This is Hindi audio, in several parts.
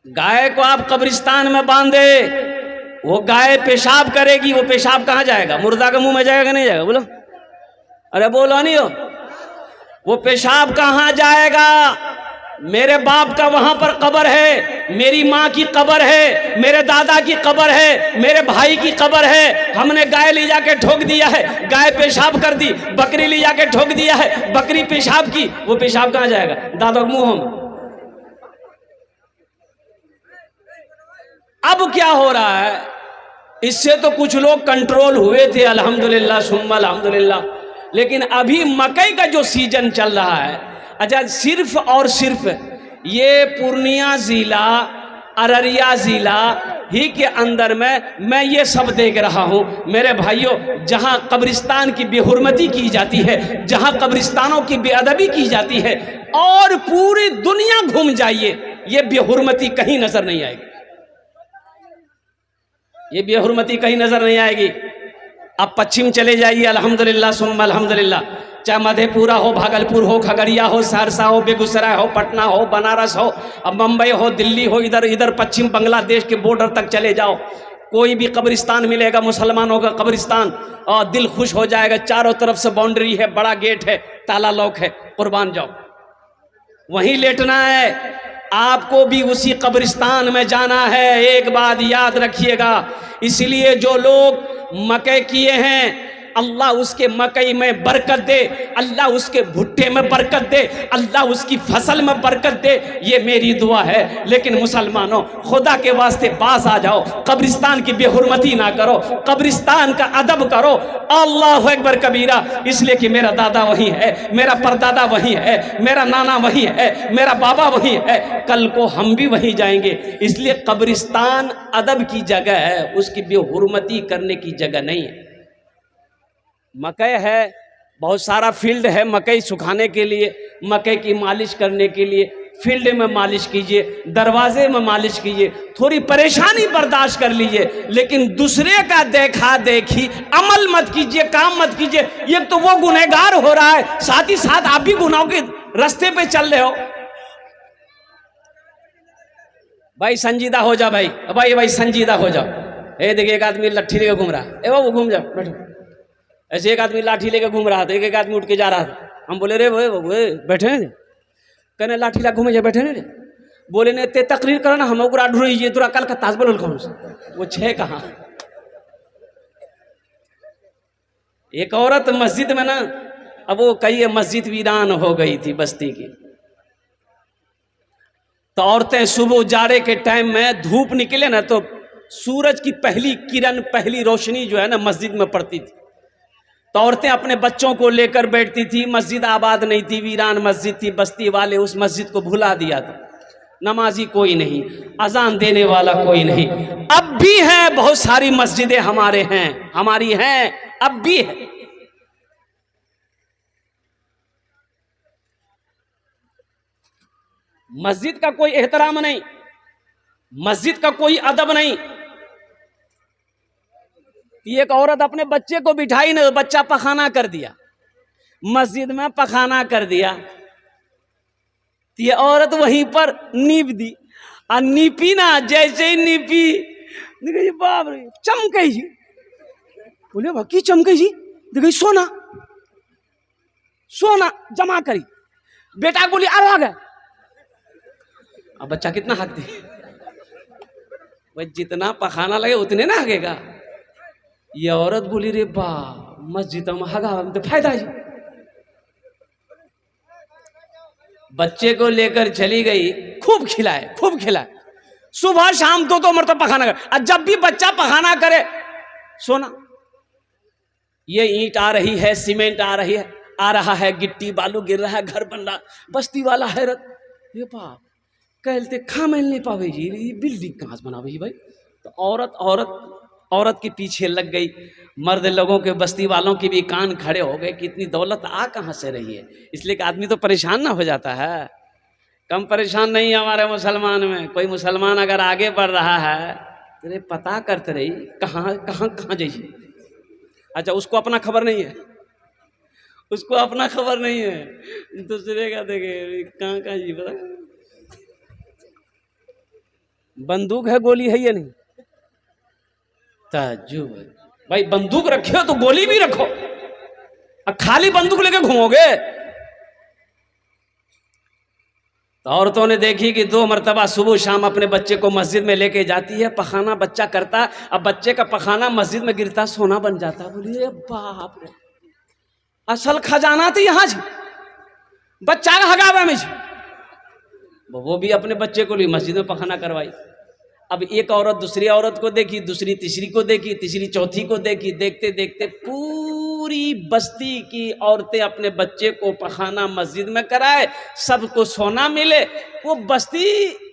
गाय को आप कब्रिस्तान में बांधे, वो गाय पेशाब करेगी, वो पेशाब कहाँ जाएगा? मुर्दा के मुंह में जाएगा नहीं जाएगा? बोलो, अरे बोलो नहीं हो। वो पेशाब कहाँ जाएगा? मेरे बाप का वहां पर कब्र है, मेरी माँ की कब्र है, मेरे दादा की कब्र है, मेरे भाई की कब्र है। हमने गाय ले जाके ठोक दिया है, गाय पेशाब कर दी। बकरी ले जाके ठोक दिया है, बकरी पेशाब की। वो पेशाब कहाँ जाएगा? दादा के मुंह में। अब क्या हो रहा है? इससे तो कुछ लोग कंट्रोल हुए थे, अल्हम्दुलिल्लाह सुम्मा अल्हम्दुलिल्लाह। लेकिन अभी मकई का जो सीजन चल रहा है, अच्छा सिर्फ और सिर्फ ये पूर्णिया जिला, अररिया जिला ही के अंदर में मैं ये सब देख रहा हूँ मेरे भाइयों। जहाँ कब्रिस्तान की बेहुरमती की जाती है, जहाँ कब्रिस्तानों की बेअदबी की जाती है, और पूरी दुनिया घूम जाइए, ये बेहुरमती कहीं नजर नहीं आएगी। ये बेहुरमती कहीं नजर नहीं आएगी। अब पश्चिम चले जाइए, अल्हम्दुलिल्लाह सुम्मा अल्हम्दुलिल्लाह, चाहे मधेपुरा हो, भागलपुर हो, खगड़िया हो, सहरसा हो, बेगूसराय हो, पटना हो, बनारस हो, अब मुंबई हो, दिल्ली हो, इधर इधर पश्चिम बांग्लादेश के बॉर्डर तक चले जाओ, कोई भी कब्रिस्तान मिलेगा मुसलमानों का कब्रिस्तान, और दिल खुश हो जाएगा। चारों तरफ से बाउंड्री है, बड़ा गेट है, ताला लॉक है, कुर्बान जाओ, वहीं लेटना है। आपको भी उसी कब्रिस्तान में जाना है, एक बात याद रखिएगा। इसलिए जो लोग मकई किए हैं, अल्लाह उसके मकई में बरकत दे, अल्लाह उसके भुट्टे में बरकत दे, अल्लाह उसकी फसल में बरकत दे, ये मेरी दुआ है। लेकिन मुसलमानों, खुदा के वास्ते पास आ जाओ, कब्रिस्तान की बेहुरमती ना करो, कब्रिस्तान का अदब करो। अल्लाह अकबर कबीरा। इसलिए कि मेरा दादा वही है, मेरा परदादा वही है, मेरा नाना वही है, मेरा बाबा वही है, कल को हम भी वहीं जाएंगे। इसलिए कब्रिस्तान अदब की जगह है, उसकी बेहुरमती करने की जगह नहीं है। मकई है, बहुत सारा फील्ड है मकई सुखाने के लिए, मकई की मालिश करने के लिए फील्ड में मालिश कीजिए, दरवाजे में मालिश कीजिए, थोड़ी परेशानी बर्दाश्त कर लीजिए, लेकिन दूसरे का देखा देखी अमल मत कीजिए, काम मत कीजिए। ये तो वो गुनहगार हो रहा है, साथ ही साथ आप भी गुनाहों के रास्ते पे चल रहे हो। भाई संजीदा हो जा, भाई भाई भाई संजीदा हो जाओ। ए देखिए एक आदमी लट्ठी लेके घूम रहा है, ए वो घूम जाओ, बैठो। ऐसे एक आदमी लाठी लेके घूम रहा था, एक आदमी उठ के जा रहा था। हम बोले रे वो बैठे हैं, कहने लाठी ला घूमे जा, बैठे नहीं रे। बोले ने ते तकरीर करो ना, हम ओकरा ढूंढिए तोरा कल का ताज बोल कौन से वो छे कहाँ। एक औरत मस्जिद में ना, अब वो कई मस्जिद वीरान हो गई थी बस्ती की, तो औरतें सुबह जाड़े के टाइम में धूप निकले ना, तो सूरज की पहली किरण, पहली रोशनी जो है ना मस्जिद में पड़ती थी, तो औरतें अपने बच्चों को लेकर बैठती थी। मस्जिद आबाद नहीं थी, वीरान मस्जिद थी, बस्ती वाले उस मस्जिद को भुला दिया था। नमाजी कोई नहीं, अजान देने वाला कोई नहीं। अब भी हैं बहुत सारी मस्जिदें हमारे हैं, हमारी हैं, अब भी है। मस्जिद का कोई एहतराम नहीं, मस्जिद का कोई अदब नहीं। एक औरत अपने बच्चे को बिठाई ना, बच्चा पखाना कर दिया, मस्जिद में पखाना कर दिया, ये औरत वहीं पर नीप दी, और नीपी ना, जैसे ही नीपी देखिए बाप रे चमके जी। बोले बाकी चमके जी, देखिए सोना सोना जमा करी। बेटा बोली आ गया, अब बच्चा कितना हक दे, वह जितना पखाना लगे उतने ना हगेगा। ये औरत बोली रे बा मस्जिद में हगा तो फायदा है। बच्चे को लेकर चली गई, खूब खिलाए, खूब खिलाए, सुबह शाम दो मरतबा पखाना करे, और जब भी बच्चा पखाना करे सोना। ये ईंट आ रही है, सीमेंट आ रही है, आ रहा है, गिट्टी बालू गिर रहा है, घर बन रहा। बस्ती वाला हैरत, ये बाप कहते खा मिल नहीं पावे जी, बिल्डिंग कहाँ से बनावे भाई। तो औरत के पीछे लग गई। मर्द लोगों के, बस्ती वालों के भी कान खड़े हो गए कि इतनी दौलत आ कहाँ से रही है। इसलिए कि आदमी तो परेशान ना हो जाता है। कम परेशान नहीं है हमारे मुसलमान में। कोई मुसलमान अगर आगे बढ़ रहा है तो पता करते रही कहाँ कहाँ कहाँ जाइए। अच्छा उसको अपना खबर नहीं है, उसको अपना खबर नहीं है, दूसरे का देखे कहाँ कहाँ जी पता। बंदूक है, गोली है या नहीं? ताज्जुब है भाई, बंदूक रखे हो तो गोली भी रखो, अब खाली बंदूक लेके घूमोगे? तो औरतों ने देखी कि 2 मरतबा सुबह शाम अपने बच्चे को मस्जिद में लेके जाती है, पखाना बच्चा करता, अब बच्चे का पखाना मस्जिद में गिरता सोना बन जाता। बोलिए बाप रे, असल खजाना तो यहाँ बच्चा का हगावा में। वो भी अपने बच्चे को लिए मस्जिद में पखाना करवाई। अब एक औरत दूसरी औरत को देखी, दूसरी तीसरी को देखी, तीसरी चौथी को देखी, देखते देखते पूरी बस्ती की औरतें अपने बच्चे को पखाना मस्जिद में कराए, सबको सोना मिले। वो बस्ती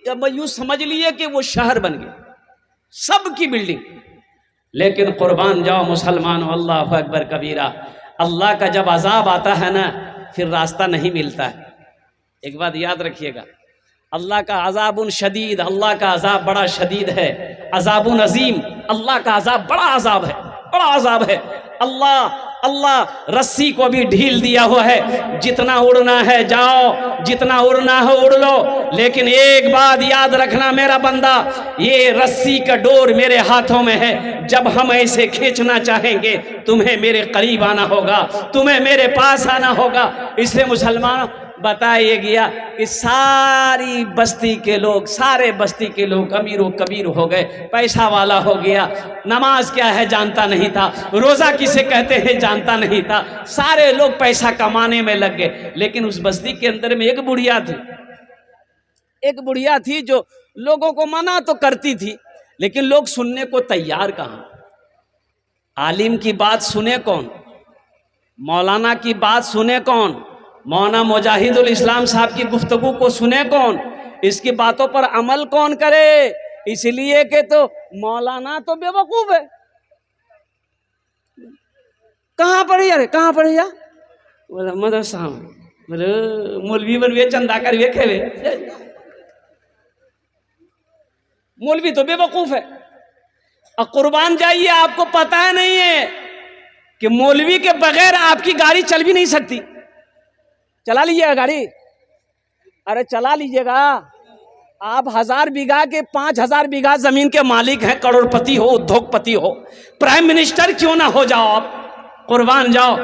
यूं समझ लिए कि वो शहर बन गया, सबकी बिल्डिंग। लेकिन कुर्बान जाओ मुसलमानों, अल्लाह अकबर कबीरा, अल्लाह का जब अजाब आता है ना, फिर रास्ता नहीं मिलता है। एक बात याद रखिएगा, अल्लाह का अजाबुन शदीद, अल्लाह का अजाब बड़ा शदीद है। अजाबुन अजीम, अल्लाह का अजाब बड़ा अजाब है, बड़ा अजाब है। अल्लाह रस्सी को भी ढील दिया हुआ है, जितना उड़ना है जाओ, जितना उड़ना है उड़ लो, लेकिन एक बात याद रखना मेरा बंदा, ये रस्सी का डोर मेरे हाथों में है। जब हम ऐसे खींचना चाहेंगे, तुम्हें मेरे करीब आना होगा, तुम्हें मेरे पास आना होगा। इसलिए मुसलमानों, बताया गया कि सारी बस्ती के लोग, सारे बस्ती के लोग अमीरो कबीर हो गए, पैसा वाला हो गया, नमाज क्या है जानता नहीं था, रोज़ा किसे कहते हैं जानता नहीं था, सारे लोग पैसा कमाने में लग गए। लेकिन उस बस्ती के अंदर में एक बुढ़िया थी, एक बुढ़िया थी जो लोगों को मना तो करती थी, लेकिन लोग सुनने को तैयार कहाँ। आलिम की बात सुने कौन, मौलाना की बात सुने कौन, मौलाना मुजाहिदुल इस्लाम साहब की गुफ्तगू को सुने कौन, इसकी बातों पर अमल कौन करे? इसलिए कि तो मौलाना तो बेवकूफ है। कहाँ पढ़ी यार, कहाँ पढ़ी यार? बोला मदरसा में। बोले मौलवी बनवे, चंदा करवे, खेवे। मौलवी तो बेवकूफ है। और कुर्बान जाइए, आपको पता है नहीं है कि मौलवी के बगैर आपकी गाड़ी चल भी नहीं सकती। चला लीजिएगा गाड़ी, अरे चला लीजिएगा। आप 1000 बीघा के 5000 बीघा जमीन के मालिक हैं, करोड़पति हो, उद्योगपति हो, प्राइम मिनिस्टर क्यों ना हो जाओ आप, कुर्बान जाओ।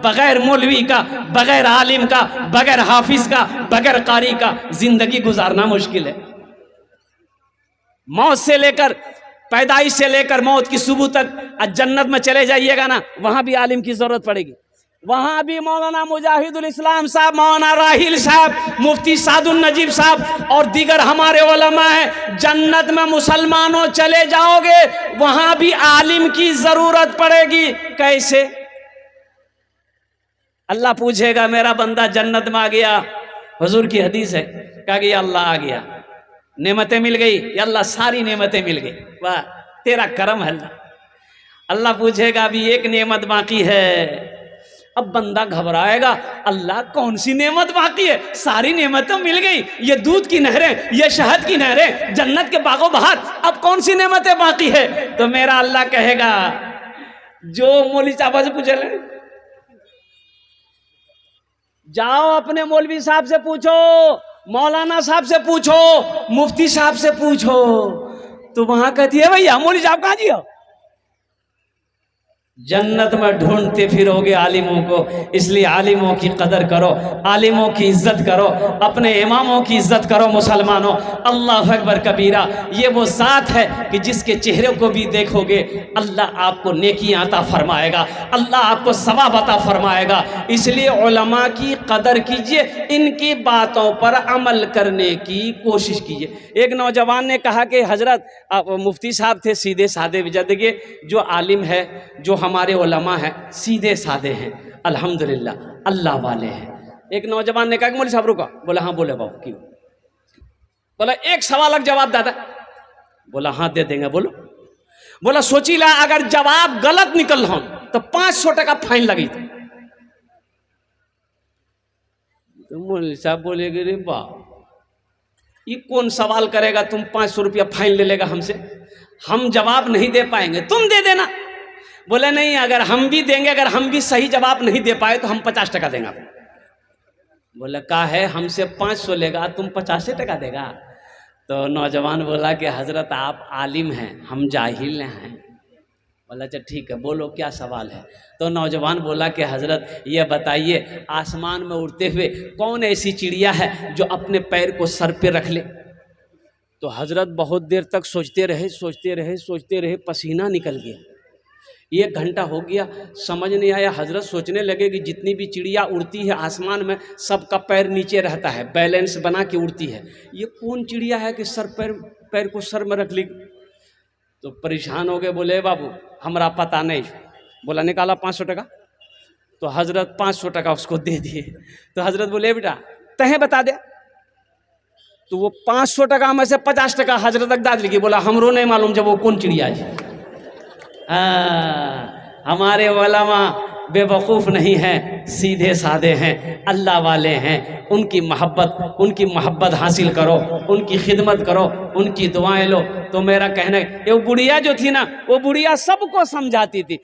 बगैर मौलवी का, बगैर आलिम का, बगैर हाफिज का, बगैर कारी का जिंदगी गुजारना मुश्किल है। मौत से लेकर, पैदाइश से लेकर मौत की सुबह तक जन्नत में चले जाइएगा ना, वहां भी आलिम की जरूरत पड़ेगी। वहां भी मौलाना मुजाहिदुल इस्लाम साहब, मौलाना राहिल साहब, मुफ्ती सादुल नजीब साहब और दीगर हमारे उलमा हैं। जन्नत में मुसलमानों चले जाओगे, वहां भी आलिम की जरूरत पड़ेगी। कैसे? अल्लाह पूछेगा, मेरा बंदा जन्नत में आ गया, हुजूर की हदीस है, कहा कि अल्लाह आ गया, नेमतें मिल गई, या अल्लाह सारी नेमतें मिल गई, वाह तेरा करम है अल्लाह। अल्लाह पूछेगा अभी एक नेमत बाकी है। अब बंदा घबराएगा, अल्लाह कौन सी नेमत बाकी है? सारी नेमत तो मिल गई, ये दूध की नहरें, ये शहद की नहरें, जन्नत के बागो बहार, अब कौन सी नेमतें बाकी है? तो मेरा अल्लाह कहेगा, जो मौलवी साहब से पूछे ले, जाओ अपने मौलवी साहब से पूछो, मौलाना साहब से पूछो, मुफ्ती साहब से पूछो। तो वहां कहती है, भैया मौलवी साहब कहाँ जी हो? जन्नत में ढूंढते फिरोगे आलिमों को। इसलिए आलिमों की कदर करो, आलिमों की इज्जत करो, अपने इमामों की इज्जत करो मुसलमानों। अल्लाह अकबर कबीरा। ये वो ज़ात है कि जिसके चेहरे को भी देखोगे अल्लाह आपको नेकियां अता फरमाएगा, अल्लाह आपको सवाब अता फरमाएगा। इसलिए उलमा की कदर कीजिए, इनकी बातों पर अमल करने की कोशिश कीजिए। एक नौजवान ने कहा कि हजरत, मुफ्ती साहब थे सीधे साधे, देखिए जो आलिम है, जो हमारे उलमा हैं सीधे साधे हैं, अल्हम्दुलिल्लाह अल्लाह वाले हैं। एक नौजवान ने कहा कि मौलवी साहब रुका। बोला हाँ बोले बाबू क्यों? बोला एक सवाल का जवाब दादा। बोला हाँ दे देंगे, बोलो। बोला सोची ला अगर जवाब गलत निकल हो तो 500 टका फाइन लगी। तो मौलवी साहब बोले रे वाह, ये कौन सवाल करेगा, तुम 500 रुपया फाइन ले लेगा हमसे, हम जवाब नहीं दे पाएंगे, तुम दे देना। बोले नहीं, अगर हम भी देंगे, अगर हम भी सही जवाब नहीं दे पाए तो हम 50 टका देंगे। बोले का है, हमसे 500 लेगा, तुम 50 टका देगा? तो नौजवान बोला कि हज़रत आप आलिम हैं, हम जाहिल हैं। बोला अच्छा ठीक है, बोलो क्या सवाल है। तो नौजवान बोला कि हज़रत ये बताइए, आसमान में उड़ते हुए कौन ऐसी चिड़िया है जो अपने पैर को सर पे रख ले। तो हज़रत बहुत देर तक सोचते रहे, पसीना निकल गया। 1 घंटा हो गया, समझ नहीं आया। हज़रत सोचने लगे कि जितनी भी चिड़िया उड़ती है आसमान में, सबका पैर नीचे रहता है, बैलेंस बना के उड़ती है। ये कौन चिड़िया है कि पैर को सर में रख ली। तो परेशान हो गए, बोले बाबू हमरा पता नहीं। बोला निकाला 500 टका। तो हज़रत 500 टका उसको दे दिए। तो हज़रत बोले बेटा तहें बता दे। तो वो 500 टका में से 50 टका हज़रत तक दाद लिखी। बोला हमरो नहीं मालूम जब वो कौन चिड़िया है। हमारे उलमा बेवकूफ़ नहीं हैं, सीधे साधे हैं, अल्लाह वाले हैं। उनकी मोहब्बत हासिल करो, उनकी खिदमत करो, उनकी दुआएं लो। तो मेरा कहना है, ये बुढ़िया जो थी ना, वो बुढ़िया सबको समझाती थी।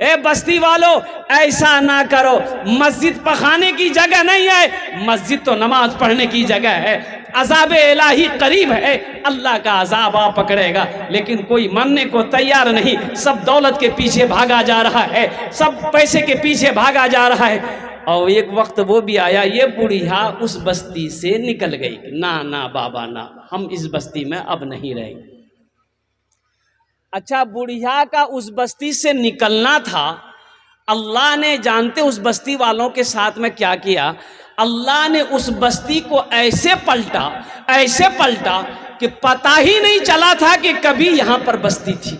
ए बस्ती वालों ऐसा ना करो, मस्जिद पखाने की जगह नहीं है, मस्जिद तो नमाज पढ़ने की जगह है। अज़ाब इलाही करीब है, अल्लाह का अज़ाब आ पकड़ेगा। लेकिन कोई मानने को तैयार नहीं, सब दौलत के पीछे भागा जा रहा है, सब पैसे के पीछे भागा जा रहा है। और एक वक्त वो भी आया, ये बुढ़िया उस बस्ती से निकल गई। ना बाबा ना, हम इस बस्ती में अब नहीं रहेंगे। अच्छा, बुढ़िया का उस बस्ती से निकलना था। अल्लाह ने जानते उस बस्ती वालों के साथ में क्या किया। अल्लाह ने उस बस्ती को ऐसे पलटा कि पता ही नहीं चला था कि कभी यहां पर बस्ती थी।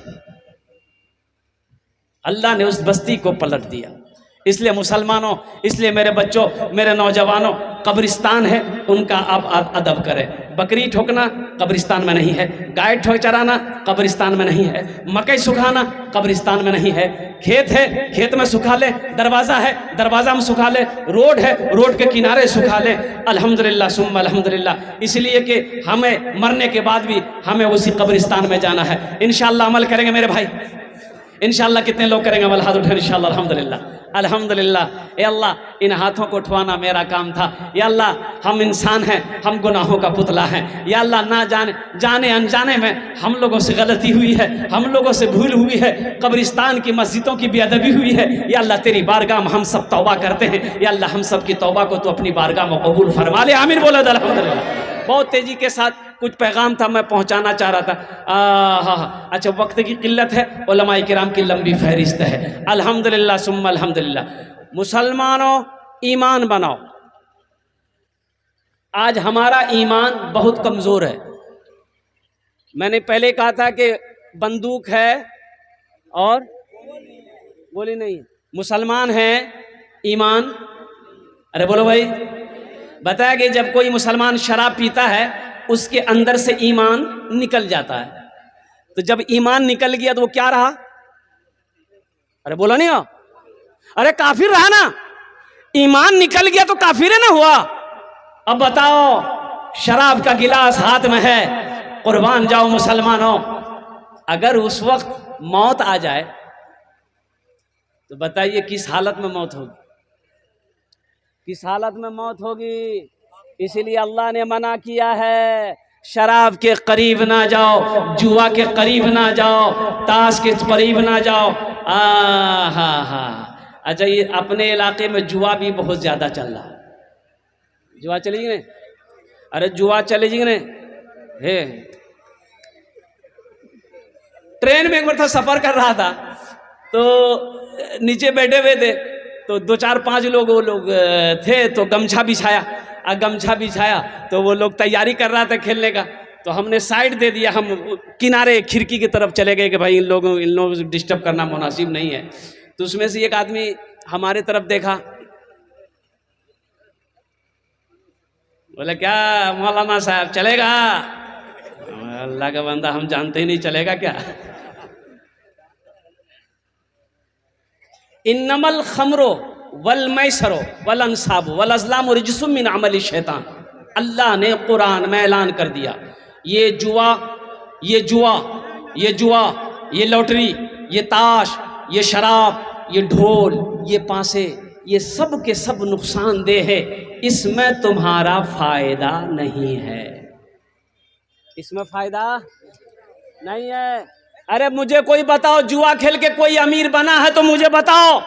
अल्लाह ने उस बस्ती को पलट दिया। इसलिए मुसलमानों, इसलिए मेरे बच्चों, मेरे नौजवानों, कब्रिस्तान है उनका आप अदब करें। बकरी ठोकना कब्रिस्तान में नहीं है, गाय ठोक चराना कब्रिस्तान में नहीं है, मकई सुखाना कब्रिस्तान में नहीं है। खेत है, खेत में सुखा ले, दरवाज़ा है, दरवाज़ा में सुखा ले, रोड है, रोड के किनारे सुखा ले। अल्हम्दुलिल्लाह सुम्मा अल्हम्दुलिल्लाह। इसलिए कि हमें मरने के बाद भी हमें उसी कब्रिस्तान में जाना है। इंशाअल्लाह अमल करेंगे मेरे भाई, इंशाअल्लाह। कितने लोग करेंगे अमल? हाथ उठाएं इंशाअल्लाह। अल्हम्दुलिल्लाह अल्हम्दुलिल्लाह। ए अल्लाह, इन हाथों को उठवाना मेरा काम था। या अल्लाह, हम इंसान हैं, हम गुनाहों का पुतला हैं। या अल्लाह, ना जाने अनजाने में हम लोगों से गलती हुई है, हम लोगों से भूल हुई है, कब्रिस्तान की मस्जिदों की बेअदबी हुई है। या अल्लाह, तेरी बारगाह में हम सब तौबा करते हैं। या अल्लाह, हम सब की तौबा को तो अपनी बारगाह में कबूल फरमा ले। आमीन बोलो अल्हम्दुलिल्लाह। बहुत तेजी के साथ कुछ पैगाम था, मैं पहुंचाना चाह रहा था। अच्छा, वक्त की किल्लत है, उलमाए किराम की लंबी फहरिस्त है। अल्हम्दुलिल्लाह सुम्मा अल्हम्दुलिल्लाह। मुसलमानों, ईमान बनाओ। आज हमारा ईमान बहुत कमज़ोर है। मैंने पहले कहा था कि बंदूक है और गोली नहीं है। मुसलमान हैं, ईमान। अरे बोलो भाई, बताया कि जब कोई मुसलमान शराब पीता है उसके अंदर से ईमान निकल जाता है। तो जब ईमान निकल गया तो वो क्या रहा? अरे बोला नहीं हो? अरे काफिर रहा ना। ईमान निकल गया तो काफिर है ना हुआ। अब बताओ, शराब का गिलास हाथ में है, कुर्बान जाओ मुसलमानों। अगर उस वक्त मौत आ जाए तो बताइए किस हालत में मौत होगी? किस हालत में मौत होगी? इसीलिए अल्लाह ने मना किया है, शराब के करीब ना जाओ, जुआ के करीब ना जाओ, ताश के करीब ना जाओ। अच्छा, ये अपने इलाके में जुआ भी बहुत ज़्यादा चल रहा है। जुआ चलेगी नहीं? अरे जुआ चलेगी नहीं हे। ट्रेन में एक बार था, सफ़र कर रहा था, तो नीचे बैठे हुए थे, तो 2-4-5 लोग वो लोग थे, तो गमछा बिछाया तो वो लोग तैयारी कर रहा था खेलने का। तो हमने साइड दे दिया, हम किनारे खिड़की की तरफ चले गए कि भाई इन लोगों को डिस्टर्ब करना मुनासिब नहीं है। तो उसमें से एक आदमी हमारे तरफ देखा, बोले क्या मौलाना साहब चलेगा? अल्लाह का बंदा, हम जानते ही नहीं, चलेगा क्या? इन्नमल खमरो वल मैसरो वल अंसाब वल अज़लाम रिज्सुम मिन अमल शैतान। अल्लाह ने कुरान में ऐलान कर दिया, ये जुआ, ये लॉटरी, ये ताश, ये शराब, ये ढोल, ये पासे, ये सब के सब नुकसानदेह है, इसमें तुम्हारा फायदा नहीं है। इसमें फायदा नहीं है। अरे मुझे कोई बताओ, जुआ खेल के कोई अमीर बना है तो मुझे बताओ।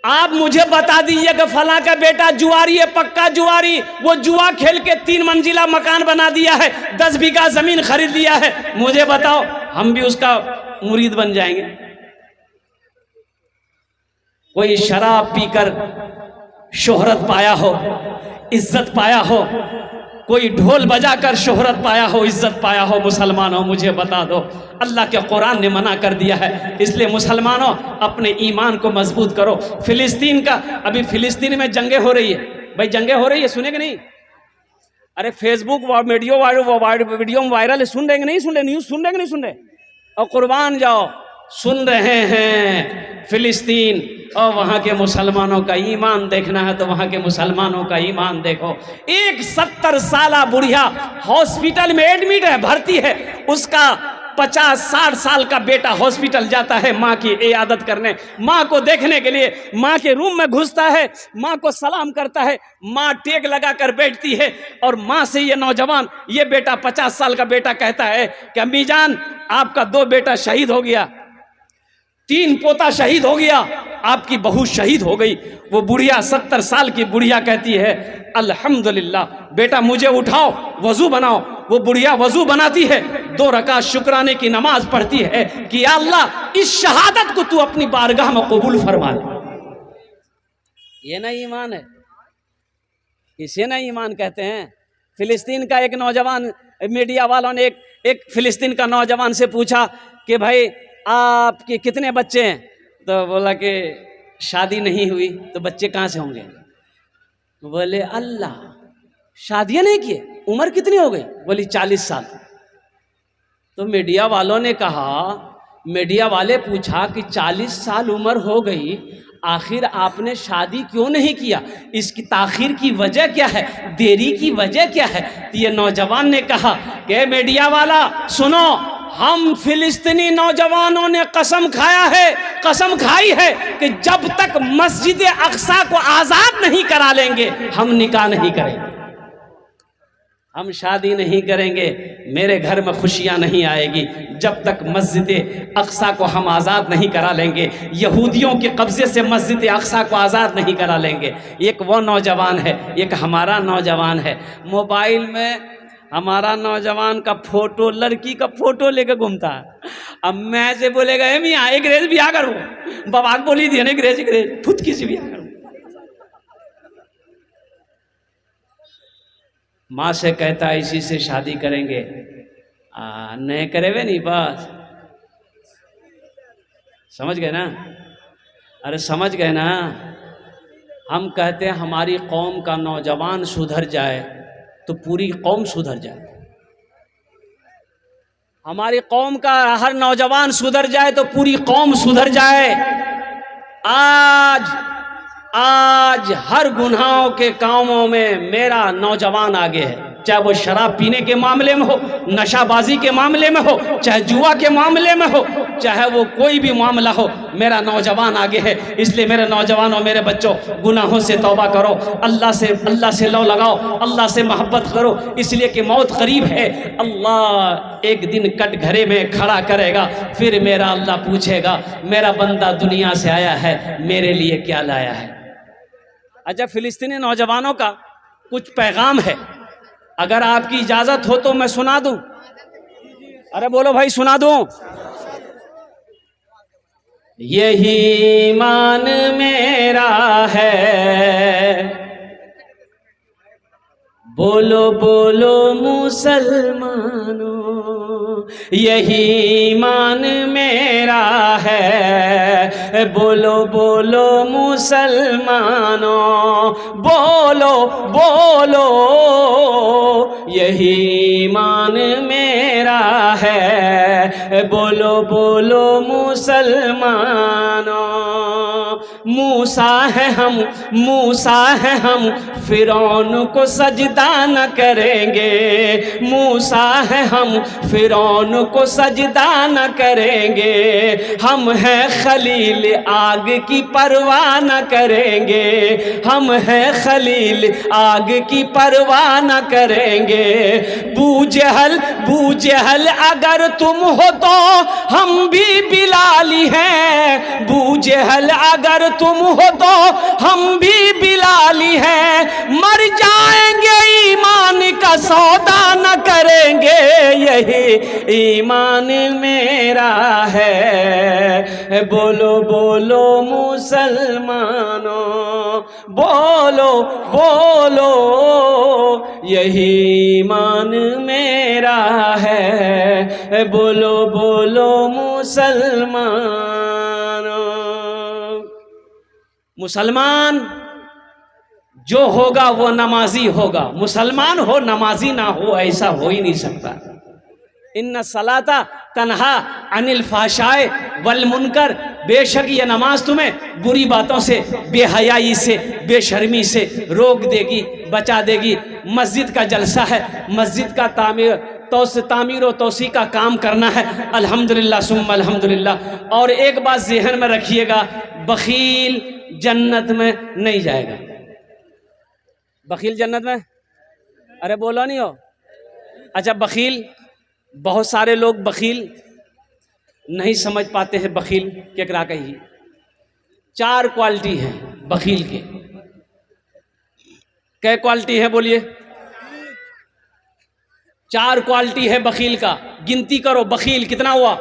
आप मुझे बता दीजिए कि फला का बेटा जुआरी है, पक्का जुआरी, वो जुआ खेल के 3 मंजिला मकान बना दिया है, 10 बीघा जमीन खरीद लिया है, मुझे बताओ, हम भी उसका मुरीद बन जाएंगे। कोई शराब पीकर शोहरत पाया हो, इज्जत पाया हो, कोई ढोल बजाकर शोहरत पाया हो, इज्जत पाया हो, मुसलमानों मुझे बता दो। अल्लाह के कुरान ने मना कर दिया है, इसलिए मुसलमानों अपने ईमान को मजबूत करो। फिलिस्तीन का, अभी फिलिस्तीन में जंगें हो रही है भाई, जंगें हो रही है, सुने कि नहीं? अरे फेसबुक वीडियो वायरल है, सुन रहे कि नहीं सुन रहे? न्यूज़ सुन रहे कि नहीं सुन रहे? और कुर्बान जाओ, सुन रहे हैं फिलिस्तीन, और वहां के मुसलमानों का ईमान देखना है तो वहां के मुसलमानों का ईमान देखो। एक 70 साला बुढ़िया हॉस्पिटल में एडमिट है, भर्ती है, उसका 50-60 साल का बेटा हॉस्पिटल जाता है माँ की इयादत करने, माँ को देखने के लिए, माँ के रूम में घुसता है, माँ को सलाम करता है, माँ टेक लगा कर बैठती है, और माँ से ये नौजवान, ये बेटा 50 साल का बेटा कहता है कि अम्मी जान आपका 2 बेटा शहीद हो गया, 3 पोता शहीद हो गया, आपकी बहू शहीद हो गई। वो बुढ़िया 70 साल की बुढ़िया कहती है अल्हम्दुलिल्लाह, बेटा मुझे उठाओ, वजू बनाओ। वो बुढ़िया वजू बनाती है, 2 रकात शुक्राने की नमाज पढ़ती है कि या अल्लाह इस शहादत को तू अपनी बारगाह में कबूल फरमा ले। ये ना ईमान है, इसे ना ईमान कहते हैं। फिलिस्तीन का एक नौजवान, मीडिया वालों ने एक फिलिस्तीन का नौजवान से पूछा कि भाई आपके कितने बच्चे हैं? तो बोला कि शादी नहीं हुई। तो बच्चे कहाँ से होंगे? बोले अल्लाह, शादियां नहीं किए, उम्र कितनी हो गई? बोली 40 साल। तो मीडिया वालों ने कहा, मीडिया वाले पूछा कि 40 साल उम्र हो गई, आखिर आपने शादी क्यों नहीं किया? इसकी ताखीर की वजह क्या है, देरी की वजह क्या है? तो ये नौजवान ने कहा कि मीडिया वाला सुनो, हम फिलिस्तीनी नौजवानों ने कसम खाई है कि जब तक मस्जिद अक्सा को आज़ाद नहीं करा लेंगे हम निकाह नहीं करेंगे, हम शादी नहीं करेंगे, मेरे घर में खुशियां नहीं आएगी जब तक मस्जिद अक्सा को हम आज़ाद नहीं करा लेंगे, यहूदियों के कब्जे से मस्जिद अक्सा को आज़ाद नहीं करा लेंगे। एक वो नौजवान है, एक हमारा नौजवान है। मोबाइल में हमारा नौजवान का फोटो, लड़की का फोटो लेकर घूमता है। अब मैं से बोलेगा मियाँ अंग्रेज भी आ करो, बाबा बोली थी अंग्रेज फुदकी से भी आ करो। माँ से कहता है इसी से शादी करेंगे, नहीं करेवे नहीं, बस समझ गए ना? अरे समझ गए ना? हम कहते हैं हमारी कौम का नौजवान सुधर जाए तो पूरी कौम सुधर जाए, हमारी कौम का हर नौजवान सुधर जाए तो पूरी कौम सुधर जाए। आज हर गुनाहों के कामों में मेरा नौजवान आगे है, चाहे वो शराब पीने के मामले में हो, नशाबाजी के मामले में हो, चाहे जुआ के मामले में हो, चाहे वो कोई भी मामला हो, मेरा नौजवान आगे है। इसलिए मेरे नौजवानों, मेरे बच्चों, गुनाहों से तौबा करो, अल्लाह से लौ लगाओ, अल्लाह से मोहब्बत करो, इसलिए कि मौत करीब है। अल्लाह एक दिन कटघरे में खड़ा करेगा, फिर मेरा अल्लाह पूछेगा मेरा बंदा दुनिया से आया है, मेरे लिए क्या लाया है। अच्छा, फिलिस्तीनी नौजवानों का कुछ पैगाम है, अगर आपकी इजाजत हो तो मैं सुना दूं। अरे बोलो भाई, सुना दूं। यही ईमान मेरा है, बोलो बोलो मुसलमानों, यही ईमान मेरा है, बोलो बोलो मुसलमानों, बोलो बोलो यही ईमान मेरा है, बोलो बोलो मुसलमानों। मूसा है हम, मूसा है हम, फिरौन को सजदा न करेंगे। मूसा है हम, फिरौन को सजदा न करेंगे। हम हैं खलील, आग की परवाह न करेंगे। हम हैं खलील, आग की परवाह न करेंगे। बू जहल अगर तुम हो तो हम भी बिलाली हैं। बू जहल अगर तुम हो तो हम भी बिलाली हैं। मर जाएंगे ईमान का सौदा न करेंगे, यही ईमान मेरा है। बोलो बोलो मुसलमानों, बोलो बोलो, यही ईमान मेरा है। बोलो बोलो मुसलमानों। मुसलमान जो होगा वो नमाजी होगा। मुसलमान हो नमाजी ना हो, ऐसा हो ही नहीं सकता। इन्ना सलाता तन्हा अनिल फाशाए वल मुनकर, बेशक ये नमाज तुम्हें बुरी बातों से, बेहयाई से, बेशर्मी से रोक देगी, बचा देगी। मस्जिद का जलसा है, मस्जिद का तामीर और तोसी का काम करना है। अल्हम्दुलिल्लाह सुम्मा अल्हम्दुलिल्लाह। और एक बात ज़हन में रखिएगा, बखील जन्नत में नहीं जाएगा। बखील जन्नत में, अरे बोलो नहीं हो। अच्छा, बखील, बहुत सारे लोग बखील नहीं समझ पाते हैं। बखील केकरा कही? 4 क्वालिटी है बखील के। क्या क्वालिटी है बोलिए? 4 क्वालिटी है बखील का। गिनती करो, बखील कितना हुआ?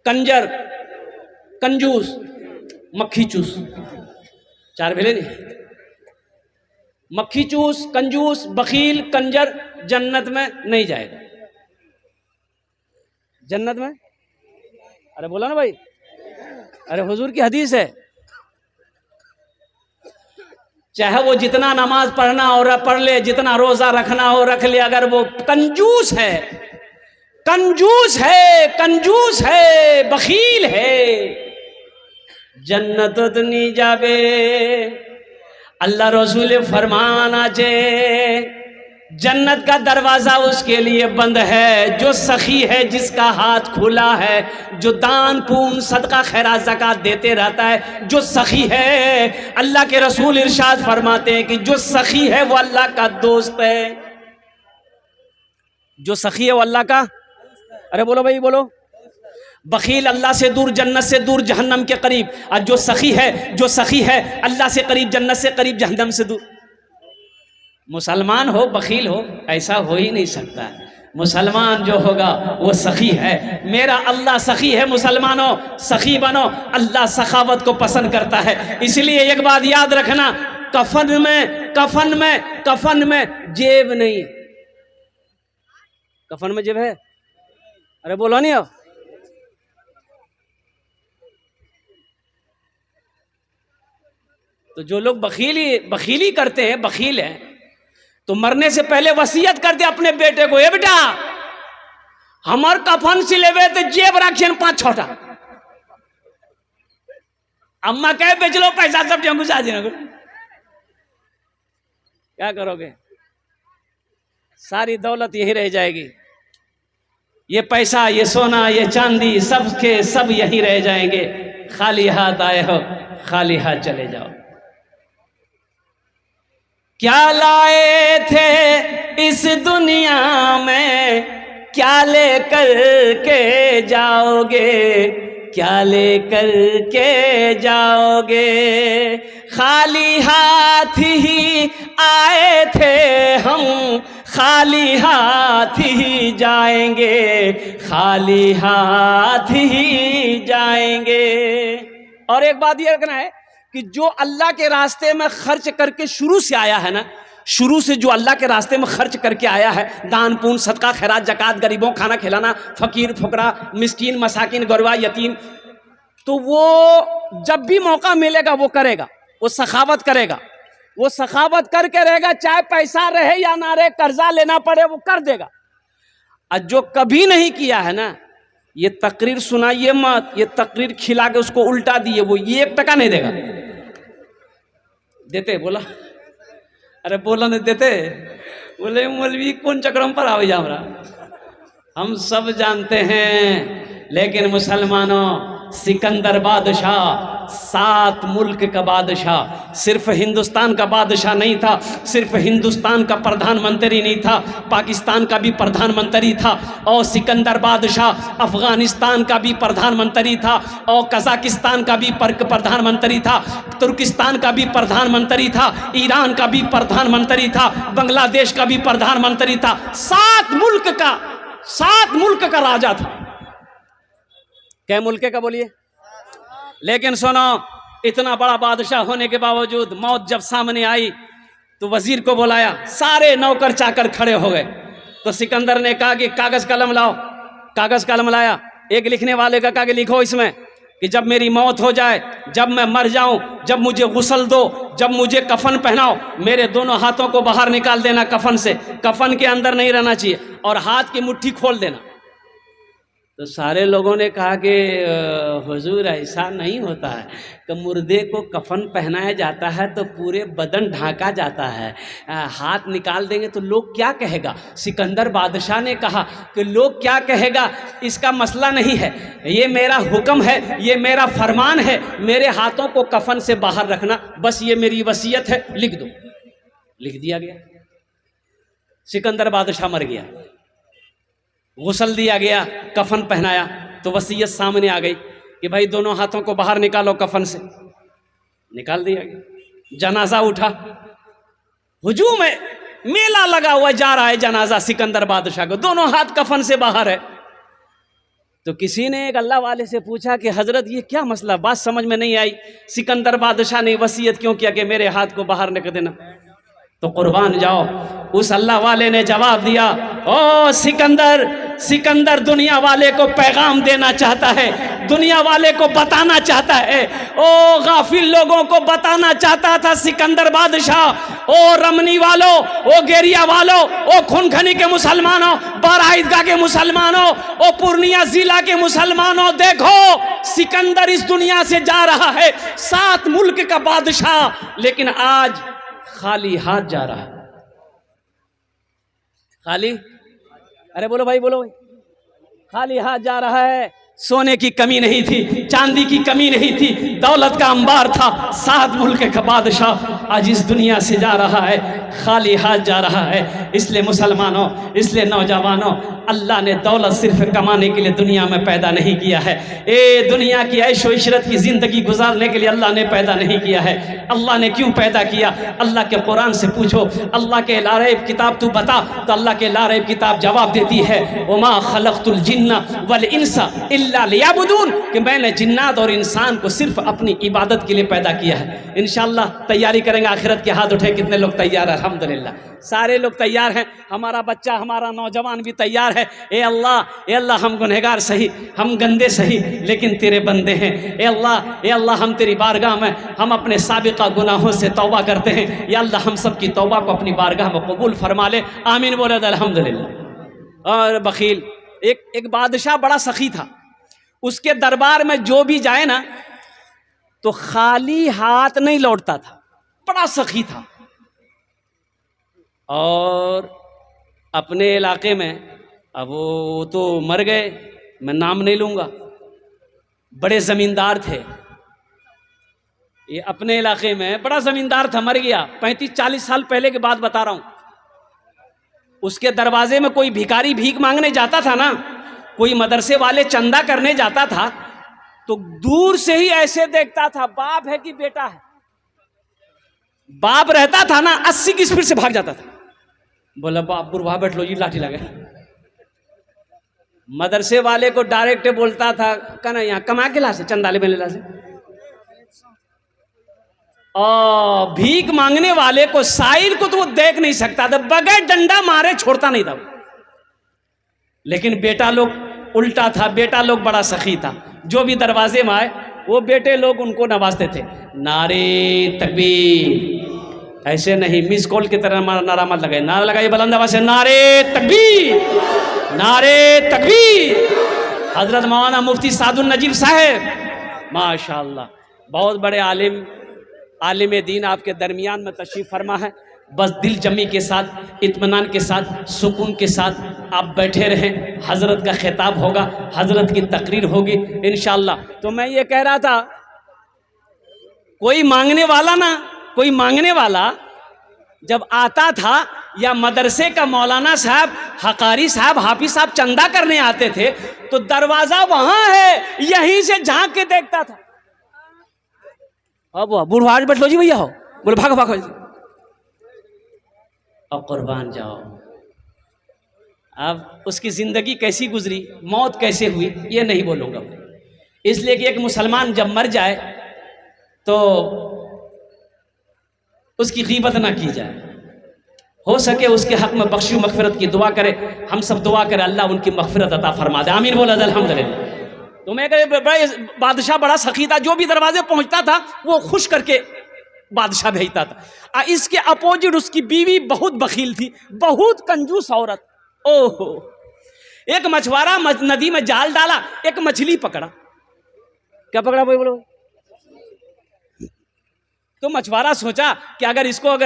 कंजर, कंजूस, मक्खी चूस। 4 भेले नहीं? मक्खी चूस, कंजूस, बखील, कंजर जन्नत में नहीं जाएगा। जन्नत में, अरे बोला ना भाई, अरे हुजूर की हदीस है। चाहे वो जितना नमाज पढ़ना हो पढ़ ले, जितना रोजा रखना हो रख ले, अगर वो कंजूस है, कंजूस है, कंजूस है, बखील है, जन्नत तो नहीं जाबे। अल्लाह रसूल फरमाना चे, जन्नत का दरवाज़ा उसके लिए बंद है जो सखी है, जिसका हाथ खुला है, जो दान पून सदका खैरात ज़कात देते रहता है, जो सखी है। अल्लाह के रसूल इरशाद फरमाते हैं कि जो सखी है वो अल्लाह का दोस्त है। जो सखी है वो अल्लाह का, अरे बोलो भाई बोलो। बखील अल्लाह से दूर, जन्नत से दूर, जहन्नम के करीब। और जो सखी है, जो सखी है अल्लाह से करीब, जन्नत से करीब, जहन्नम से दूर। मुसलमान हो बखील हो, ऐसा हो ही नहीं सकता। मुसलमान जो होगा वो सखी है। मेरा अल्लाह सखी है। मुसलमानों सखी बनो, अल्लाह सखावत को पसंद करता है। इसलिए एक बात याद रखना, कफन में जेब नहीं। कफन में जेब है? अरे बोलो नहीं हो। तो जो लोग बखीली करते हैं, बखील है, तो मरने से पहले वसीयत कर दे अपने बेटे को, ए बेटा हमार कफन सिलेबे तो जेब रखिए 5-6टा। अम्मा कहे बेच लो पैसा सब घुसा देना। क्या करोगे? सारी दौलत यही रह जाएगी। ये पैसा, ये सोना, ये चांदी, सब के सब यही रह जाएंगे। खाली हाथ आए हो, खाली हाथ चले जाओ। क्या लाए थे इस दुनिया में, क्या लेकर के जाओगे, क्या लेकर के जाओगे। खाली हाथ ही आए थे हम, खाली हाथ ही जाएंगे, खाली हाथ ही जाएंगे। और एक बात ये रखना है कि जो अल्लाह के रास्ते में खर्च करके शुरू से आया है ना, शुरू से जो अल्लाह के रास्ते में खर्च करके आया है, दान पून सदका खैरात जकात, गरीबों खाना खिलाना, फकीर फुकरा मिस्कीन मसाकिन गरबा यतीम, तो वो जब भी मौका मिलेगा वो करेगा, वो सखावत करेगा, वो सखावत करके रहेगा। चाहे पैसा रहे या ना रहे, कर्जा लेना पड़े वो कर देगा। और जो कभी नहीं किया है ना, ये तकरीर सुनाइए मत, ये तकरीर खिला के उसको उल्टा दिए, वो ये 1 टका नहीं देगा। देते बोला, अरे बोला नहीं देते, बोले मौलवी कौन चक्रों पर आओ जा हमरा, हम सब जानते हैं। लेकिन मुसलमानों, सिकंदर बादशाह 7 मुल्क का बादशाह, सिर्फ हिंदुस्तान का बादशाह नहीं था, सिर्फ हिंदुस्तान का प्रधानमंत्री नहीं था, पाकिस्तान का भी प्रधानमंत्री था, और सिकंदर बादशाह अफगानिस्तान का भी प्रधानमंत्री था, और कजाकिस्तान का भी प्रधानमंत्री था, तुर्किस्तान का भी प्रधानमंत्री था, ईरान का भी प्रधानमंत्री था, बांग्लादेश का भी प्रधानमंत्री था। 7 मुल्क का राजा था। क्या मुल्क का बोलिए? लेकिन सुनो, इतना बड़ा बादशाह होने के बावजूद मौत जब सामने आई तो वजीर को बुलाया, सारे नौकर चाकर खड़े हो गए। तो सिकंदर ने कहा कि कागज कलम लाओ। कागज कलम लाया, एक लिखने वाले का कहा कि लिखो इसमें कि जब मेरी मौत हो जाए, जब मैं मर जाऊं, जब मुझे गुस्ल दो, जब मुझे कफन पहनाओ, मेरे दोनों हाथों को बाहर निकाल देना कफन से, कफन के अंदर नहीं रहना चाहिए, और हाथ की मुट्ठी खोल देना। तो सारे लोगों ने कहा कि हुजूर ऐसा नहीं होता है कि मुर्दे को कफन पहनाया जाता है तो पूरे बदन ढांका जाता है, हाथ निकाल देंगे तो लोग क्या कहेगा। सिकंदर बादशाह ने कहा कि लोग क्या कहेगा इसका मसला नहीं है, ये मेरा हुक्म है, ये मेरा फरमान है, मेरे हाथों को कफन से बाहर रखना, बस ये मेरी वसीयत है, लिख दो। लिख दिया गया। सिकंदर बादशाह मर गया, गुस्ल दिया गया, कफन पहनाया, तो वसीयत सामने आ गई कि भाई दोनों हाथों को बाहर निकालो कफन से। निकाल दिया गया। जनाजा उठा, हुजूम है, मेला लगा हुआ जा रहा है जनाजा सिकंदर बादशाह को, दोनों हाथ कफन से बाहर है। तो किसी ने एक अल्लाह वाले से पूछा कि हजरत ये क्या मसला, बात समझ में नहीं आई, सिकंदर बादशाह ने वसीयत क्यों किया कि मेरे हाथ को बाहर निकल देना। तो कुर्बान जाओ, उस अल्लाह वाले ने जवाब दिया, ओ सिकंदर, सिकंदर दुनिया वाले को पैगाम देना चाहता है, दुनिया वाले को बताना चाहता है, ओ गाफिल लोगों को बताना चाहता था सिकंदर बादशाह। ओ रमनी वालों, ओ गेरिया वालों, ओ खुनखनी के मुसलमानों, बारा ईदगाह के मुसलमानों, ओ पूर्णिया जिला के मुसलमानों, देखो सिकंदर इस दुनिया से जा रहा है, 7 मुल्क का बादशाह, लेकिन आज खाली हाथ जा रहा है। खाली, अरे बोलो भाई, बोलो भाई, खाली हाथ जा रहा है। सोने की कमी नहीं थी, चांदी की कमी नहीं थी, दौलत का अंबार था। 7 मुल्क का बादशाह आज इस दुनिया से जा रहा है, खाली हाथ जा रहा है। इसलिए मुसलमानों, इसलिए नौजवानों, अल्लाह ने दौलत सिर्फ कमाने के लिए दुनिया में पैदा नहीं किया है। ए दुनिया की ऐशो इशरत की ज़िंदगी गुजारने के लिए अल्लाह ने पैदा नहीं किया है। अल्लाह ने क्यों पैदा किया? अल्लाह के कुरान से पूछो, अल्लाह के लारैब किताब तू बता, तो अल्लाह के लारैब किताब जवाब देती है, वमा खलक़तुल जिन्ना वल इंसा इल्ला लियअबुदून, कि मैंने जिन्नात और इंसान को सिर्फ अपनी इबादत के लिए पैदा किया है। इंशाअल्लाह तैयारी करेंगे आखिरत के। हाथ उठे कितने लोग तैयार हैं? अल्हम्दुलिल्लाह सारे लोग तैयार हैं। हमारा बच्चा, हमारा नौजवान भी तैयार है। ए अल्लाह, हम गुनहगार सही, हम गंदे सही, लेकिन तेरे बंदे हैं। ए अल्लाह, हम तेरी बारगाह में हम अपने साबिका गुनाहों से तौबा करते हैं। या अल्लाह, हम सब की तौबा को अपनी बारगाह में कबूल फरमा ले। आमीन बोले अल्हम्दुलिल्लाह। और बखील एक बादशाह बड़ा सखी था, उसके दरबार में जो भी जाए ना तो खाली हाथ नहीं लौटता था, बड़ा सखी था। और अपने इलाके में, अब वो तो मर गए, मैं नाम नहीं लूँगा, बड़े ज़मींदार थे। ये अपने इलाके में बड़ा ज़मींदार था, मर गया। 35-40 साल पहले की बात बता रहा हूँ। उसके दरवाजे में कोई भिखारी भीख मांगने जाता था ना, कोई मदरसे वाले चंदा करने जाता था, तो दूर से ही ऐसे देखता था, बाप है कि बेटा है। बाप रहता था ना, 80 की स्पीड से भाग जाता था। बोला बाप बुरवा बैठ लो, ये लाठी लगे। मदरसे वाले को डायरेक्ट बोलता था, कहना यहाँ कमा के ला से, चंदा ले ला से। और भीख मांगने वाले को, साइल को तो वो देख नहीं सकता था, बगैर डंडा मारे छोड़ता नहीं था। लेकिन बेटा लोग उल्टा था, बेटा लोग बड़ा सखी था। जो भी दरवाजे में आए, वो बेटे लोग उनको नवाजते थे। नारे तकबीर, ऐसे नहीं मिस कॉल की तरह नारा मत लगाए, नारा लगाइए बुलंद आवाज से, नारे तकबीर, नारे तकबीर। हजरत मौलाना मुफ्ती सादुल नजीब साहब, माशाअल्लाह, बहुत बड़े आलिम दीन आपके दरमियान में तशरीफ़ फरमा है। बस दिल जमी के साथ, इत्मीनान के साथ, सुकून के साथ आप बैठे रहें। हजरत का खिताब होगा, हजरत की तकरीर होगी इंशाअल्लाह। तो मैं ये कह रहा था, कोई मांगने वाला जब आता था, या मदरसे का मौलाना साहब, हकारी साहब, हाफिज साहब चंदा करने आते थे, तो दरवाजा वहां है, यहीं से झांक के देखता था। अब बूढ़ा आज बैठ लो जी भैया, हो बोले भागो भागो जी, अब कुर्बान जाओ। अब उसकी जिंदगी कैसी गुजरी, मौत कैसे हुई, ये नहीं बोलूँगा, इसलिए कि एक मुसलमान जब मर जाए तो उसकी ग़ीबत ना की जाए। हो सके उसके हक में बख्शी मग़फ़िरत की दुआ करे। हम सब दुआ करें अल्लाह उनकी मग़फ़िरत अता फरमा दे। आमीन बोला अल्हम्दुलिल्लाह। तो मैं कहे बादशाह बड़ा सखी था, जो भी दरवाजे पहुंचता था वो खुश करके बादशाह भेजता था। इसके अपोजिट उसकी बीवी बहुत बखील थी, बहुत कंजूस औरत। ओहो, एक मछुआरा नदी में जाल डाला, एक मछली पकड़ा। क्या पकड़ा भाई बोलो? तो मछुआरा सोचा कि अगर इसको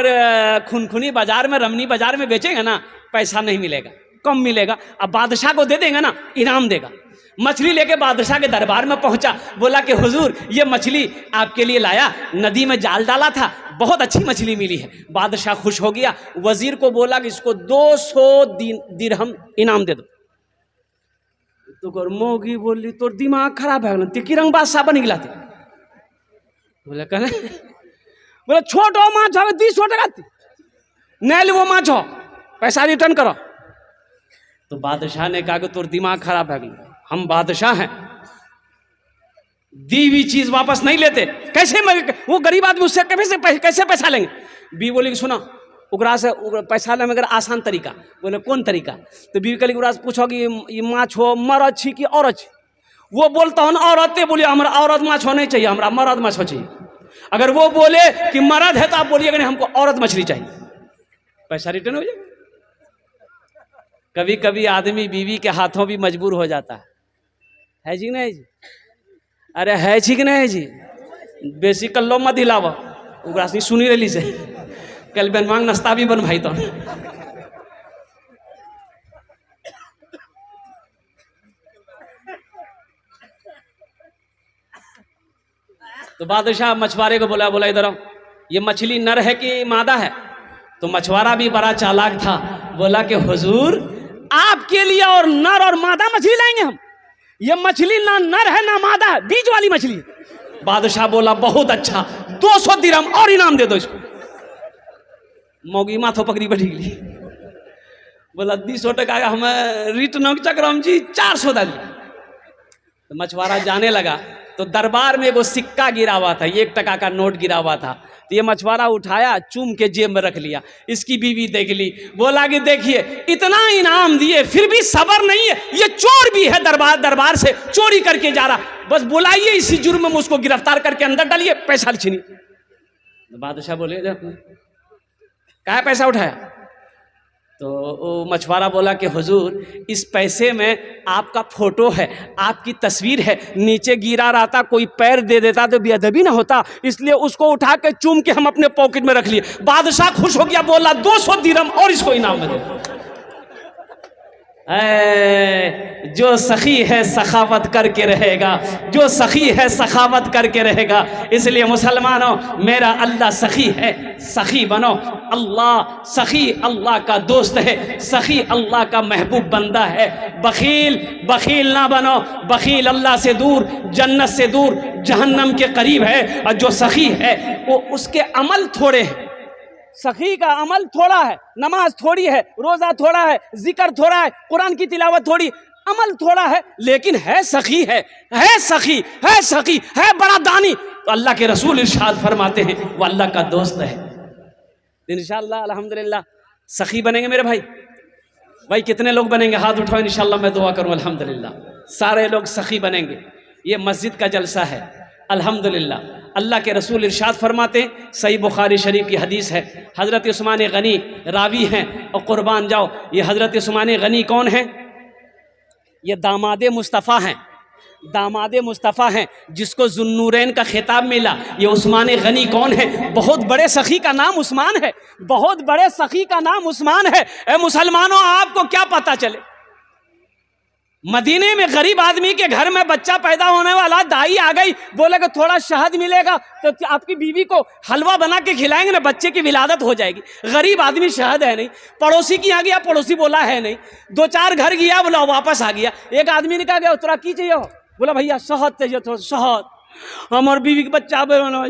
खुनखुनी बाजार में, रमनी बाजार में बेचेंगे ना, पैसा नहीं मिलेगा, कम मिलेगा। अब बादशाह को दे देंगे ना, इनाम देगा। मछली लेके बादशाह के दरबार में पहुंचा, बोला कि हुजूर ये मछली आपके लिए लाया, नदी में जाल डाला था, बहुत अच्छी मछली मिली है। बादशाह खुश हो गया, वजीर को बोला कि इसको 200 दिरहम इनाम दे दो। तो मोगी बोली तो दिमाग खराब है, तिकी रंग बादशाह बन गया। बोले कहने, बोले छोटो माछ हमें 200 टका नहीं वो माछ हो, पैसा रिटर्न करो। तो बादशाह ने कहा कि तोर दिमाग खराब है, हम बादशाह हैं, दी हुई चीज वापस नहीं लेते। कैसे वो गरीब आदमी उससे कैसे पैसा लेंगे? बी बोली कि सुना, उगरा से पैसा लेने मगर आसान तरीका। बोले कौन तरीका? तो बीवी कली उगरा से पूछोगी ये माछ हो मरद छी कि औरत छी? वो बोलता हूँ औरतें, बोलिए हमारा औरत माछ होने चाहिए, हमारा मरद माछ हो चाहिए। अगर वो बोले कि मरद है तो आप बोलिएगा नहीं हमको औरत मछली चाहिए, पैसा रिटर्न हो जाएगा। कभी कभी आदमी बीवी के हाथों भी मजबूर हो जाता है जी नहीं जी? अरे है जी कि नहीं जी? बेसी कल्लो मत हिलावा, उगरा से सुनी रही से कल बन मांग नाश्ता भी बन भाई। तो बादशाह मछुआरे को बोला इधर आओ, ये मछली नर है कि मादा है? तो मछुआरा भी बड़ा चालाक था, बोला कि हुजूर आपके लिए और नर और मादा मछली लाएंगे हम। ये मछली ना नर है ना मादा है, बीच वाली मछली। बादशाह बोला बहुत अच्छा, 200 दिरहम और इनाम दे दो इसको। मौगी माथो पकड़ी बैठी गई, बोला 200 टका हमें रिटर्न चक्रम जी 400 डाली। तो मछुआरा जाने लगा, तो दरबार में वो सिक्का गिरा हुआ था, 1 टका का नोट गिरा हुआ था। तो ये मछुआरा उठाया, चूम के जेब में रख लिया। इसकी बीवी देख ली, बोला कि देखिए इतना इनाम दिए फिर भी सबर नहीं है, ये चोर भी है, दरबार से चोरी करके जा रहा, बस बुलाइए इसी जुर्म में उसको गिरफ्तार करके अंदर डालिए, पैसा छीनिए। तो बादशाह बोले क्या पैसा उठाया? तो वो मछुआरा बोला कि हुजूर इस पैसे में आपका फोटो है, आपकी तस्वीर है, नीचे गिरा रहता कोई पैर दे देता तो बेअदबी ना होता, इसलिए उसको उठा के चूम के हम अपने पॉकेट में रख लिए। बादशाह खुश हो गया, बोला 200 दिरहम और इसको इनाम में दे। जो सखी है सखावत करके रहेगा, जो सखी है सखावत करके रहेगा। इसलिए मुसलमानों, मेरा अल्लाह सखी है, सखी बनो। अल्लाह सखी अल्लाह का दोस्त है, सखी अल्लाह का महबूब बंदा है। बखील ना बनो, बखील अल्लाह से दूर, जन्नत से दूर, जहन्नम के करीब है। और जो सखी है वो उसके अमल थोड़े हैं, सखी का अमल थोड़ा है, नमाज थोड़ी है, रोजा थोड़ा है, जिक्र थोड़ा है, कुरान की तिलावत थोड़ी, अमल थोड़ा है, लेकिन है सखी, है सखी, है सखी, है बड़ा दानी। तो अल्लाह के रसूल इरशाद फरमाते हैं वो अल्लाह का दोस्त है। इंशाअल्लाह अल्हम्दुलिल्लाह सखी बनेंगे मेरे भाई कितने लोग बनेंगे? हाथ उठाओ, इंशाअल्लाह मैं दुआ करूं। अल्हम्दुलिल्लाह सारे लोग सखी बनेंगे। ये मस्जिद का जलसा है अल्हम्दुलिल्लाह। अल्लाह के रसूल इरशाद फरमाते हैं, सही बुखारी शरीफ की हदीस है, हज़रत उस्मान गनी रावी हैं। और कुर्बान जाओ, ये हज़रत उस्मान गनी कौन है? ये दामादे मुस्तफ़ा हैं, दामादे मुस्तफ़ा हैं जिसको जुन्नूरैन का खिताब मिला। ये उस्मान गनी कौन है? बहुत बड़े सखी का नाम उस्मान है, बहुत बड़े सखी का नाम उस्मान है। ए मुसलमानों, आपको क्या पता चले, मदीने में गरीब आदमी के घर में बच्चा पैदा होने वाला, दाई आ गई, बोले कि थोड़ा शहद मिलेगा तो आपकी बीवी को हलवा बना के खिलाएंगे ना, बच्चे की विलादत हो जाएगी। गरीब आदमी, शहद है नहीं। पड़ोसी के यहाँ गया, पड़ोसी बोला है नहीं। 2-4 घर गया, बोला वापस आ गया। एक आदमी ने कहा गया तोरा की चाहिए? बोला भैया शहद चाहिए, थोड़ा शहद, हमारे बीवी का बच्चा बोला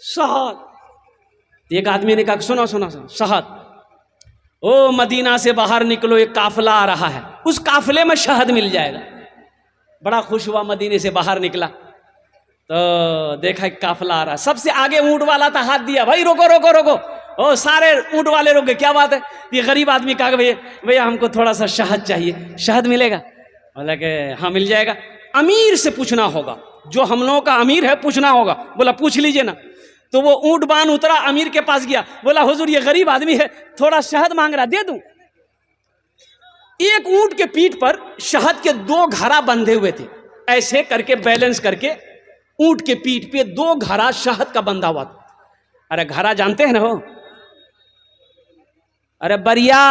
शहद। एक आदमी ने कहा सुनो सुनो सुनो, शहद, ओ मदीना से बाहर निकलो, एक काफिला आ रहा है, उस काफिले में शहद मिल जाएगा। बड़ा खुश हुआ, मदीने से बाहर निकला तो देखा एक काफिला आ रहा है। सबसे आगे ऊंट वाला था, हाथ दिया, भाई रोको रोको रोको। ओ सारे ऊंट वाले रोके, क्या बात है? ये गरीब आदमी कहा भैया हमको थोड़ा सा शहद चाहिए, शहद मिलेगा? बोला कि हाँ मिल जाएगा। अमीर से पूछना होगा, जो हम लोगों का अमीर है पूछना होगा। बोला पूछ लीजिए ना। तो वो ऊंट बान उतरा, अमीर के पास गया, बोला हुजूर ये गरीब आदमी है, थोड़ा शहद मांग रहा, दे दूं? एक ऊंट के पीठ पर शहद के 2 घड़ा बंधे हुए थे, ऐसे करके बैलेंस करके ऊंट के पीठ पे 2 घड़ा शहद का बंधा हुआ था। अरे घड़ा जानते हैं ना हो? अरे बरिया,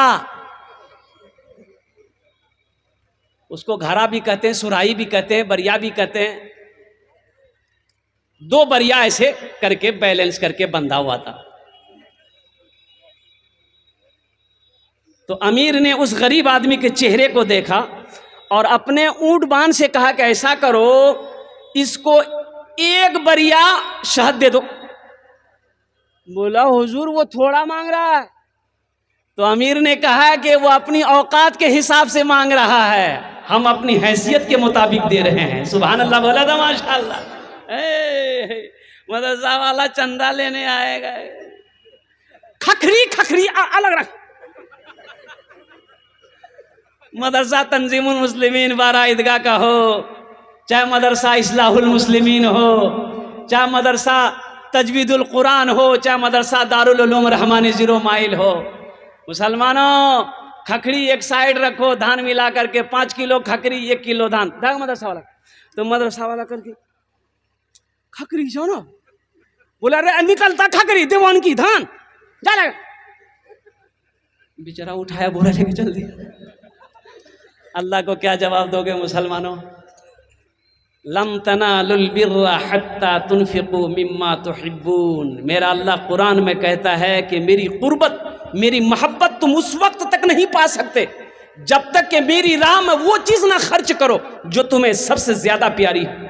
उसको घड़ा भी कहते हैं, सुराही भी कहते हैं, बरिया भी कहते हैं। 2 बरिया ऐसे करके बैलेंस करके बंधा हुआ था। तो अमीर ने उस गरीब आदमी के चेहरे को देखा और अपने ऊंट बान से कहा कि ऐसा करो, इसको 1 बरिया शहद दे दो। बोला हुजूर वो थोड़ा मांग रहा है। तो अमीर ने कहा कि वो अपनी औकात के हिसाब से मांग रहा है, हम अपनी हैसियत के मुताबिक दे रहे हैं। सुभान अल्लाह बोला था, माशाअल्लाह। मदरसा वाला चंदा लेने आएगा, खखरी खखरी अलग रख। मदरसा तंजीमुल मुस्लिमीन बारा ईदगाह का हो, चाहे मदरसा इस्लाहुल मुस्लिमीन हो, चाहे मदरसा तजवीदुल कुरान हो, चाहे मदरसा दारुल उलूम रहमानी 0 माइल हो, मुसलमानों खखरी एक साइड रखो, धान मिला करके 5 किलो खखरी, 1 किलो धान। देख मदरसा वाला, तो मदरसा वाला करके खखरी जो ना, बोला रे निकलता खखरी देवान की धान जा लगा। बेचारा उठाया, बोला लेके चल दिया। अल्लाह को क्या जवाब दोगे मुसलमानों? लम तनालुल बिर्रा हत्ता तुनफिकू मिम्मा तुहिब्बून। मेरा अल्लाह कुरान में कहता है कि मेरी कुर्बत, मेरी मोहब्बत तुम उस वक्त तक नहीं पा सकते जब तक कि मेरी राह में वो चीज ना खर्च करो जो तुम्हें सबसे ज्यादा प्यारी है।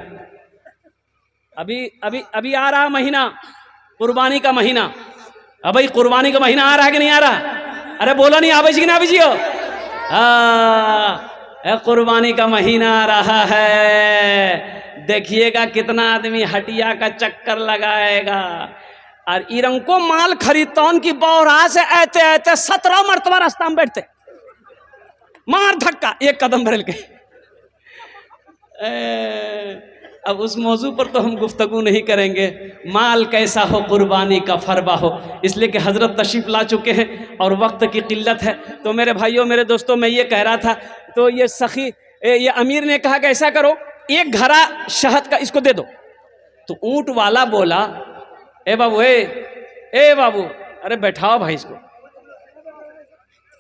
अभी आ रहा महीना, कुर्बानी का महीना। अब भाई कुर्बानी का महीना आ रहा है कि नहीं आ रहा? अरे बोलो नहीं, आवे जी ना आवे जी हो। कुर्बानी का महीना आ रहा है, देखिएगा कितना आदमी हटिया का चक्कर लगाएगा। और इरंको माल खरीदतौन की बौरा से ऐते ऐते 17 मरतबा रास्ता में बैठते, मार धक्का 1 कदम भरल के। अब उस मौजू पर तो हम गुफ्तगू नहीं करेंगे, माल कैसा हो कुर्बानी का फरबा हो, इसलिए कि हजरत तशरीफ ला चुके हैं और वक्त की किल्लत है। तो मेरे भाइयों, मेरे दोस्तों, मैं ये कह रहा था, तो ये सखी, ये अमीर ने कहा कि ऐसा करो 1 घड़ा शहद का इसको दे दो। तो ऊंट वाला बोला, ए बाबू, ए बाबू, अरे बैठाओ भाई इसको,